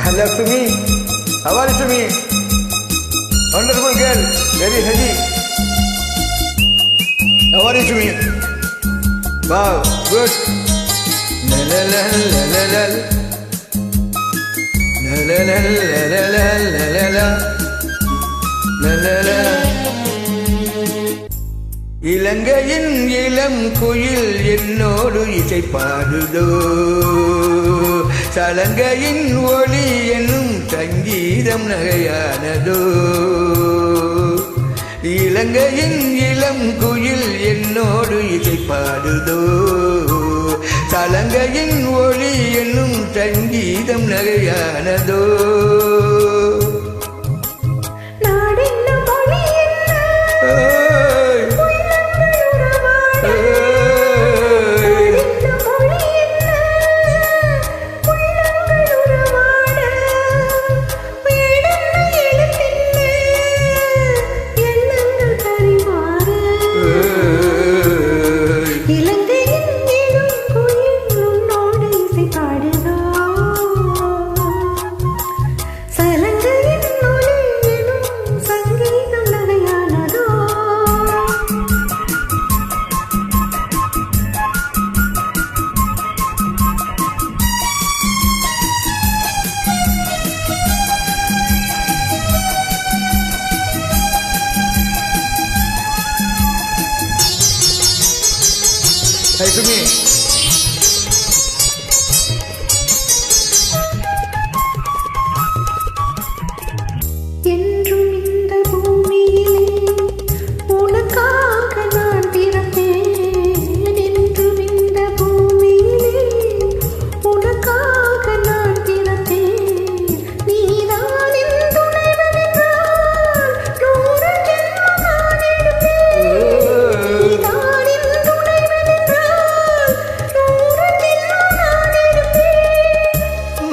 Hello to me. How are you to me? Wonderful girl. Very heavy. How are you to me? Wow, good. La la la la la la. La la la la la la la la la. La la la. இலங்கையின் இளம் குயில் என்னோடு இசை பாடுதோ, சலங்கையின் ஒளி என்னும் சங்கீதம் நகையானதோ. இலங்கையின் இளம் குயில் என்னோடு இசை பாடுதோ, சலங்கையின் ஒளி என்னும் சங்கீதம் நகையானதோ. Hey to me. என்றும் இந்த பூமியிலே உனக்காக நான் பிறந்தேன். என்றும் இந்த பூமியிலே உனக்காக நான் பிறந்தேன். நீதான் என் துணைவன் என்றால் 100 ஜென்மம் நான் எடுப்பேன். நீதான் என் துணைவன் என்றால் 100 ஜென்மம் நான் எடுப்பேன்.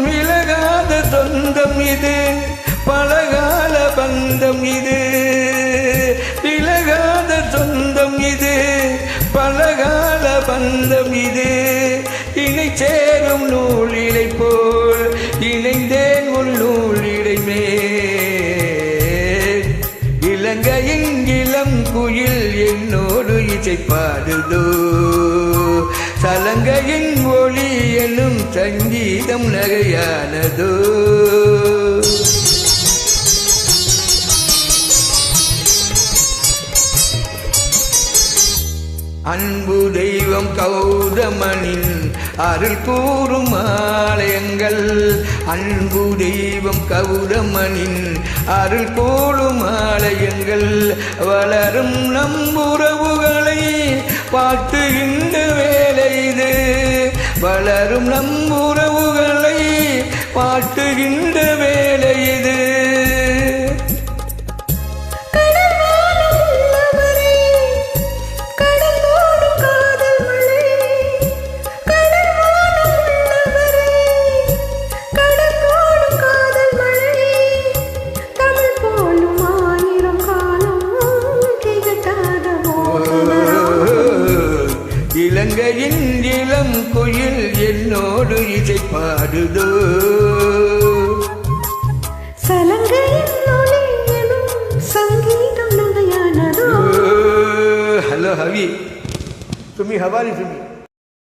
விலகாத சொந்தம் இது, பலகால பந்தம் இது. விலகாத சொந்தம் இது, பலகால பந்தம் இது. இணை சேரும் நூலிலை போல் இணைந்தேன் உன் நூலிடை மேல். இலங்கையின் இளம் குயில் என்னோடு இசை பாடுதோ, சலங்கையின் ஒளி என்னும் சங்கீதம் நகையானதோ. அன்பு தெய்வம் கௌதமனின் அருள் கூறும் ஆலயங்கள். அன்பு தெய்வம் கௌதமனின் அருள் கூறும் ஆலயங்கள். வளரும் நம்புறவுகளை பாட்டுகின்ற வேலை இது. வளரும் நம்புறவுகளை பாட்டுகின்ற வேலை இது. இலங்கையின் இளம் குயில் என்னோடு இசை பாடுதோ, சலங்கையின் ஒளி எனும் சங்கீதம் நகையானதோ. Hello, Havi. To me, how are you to me?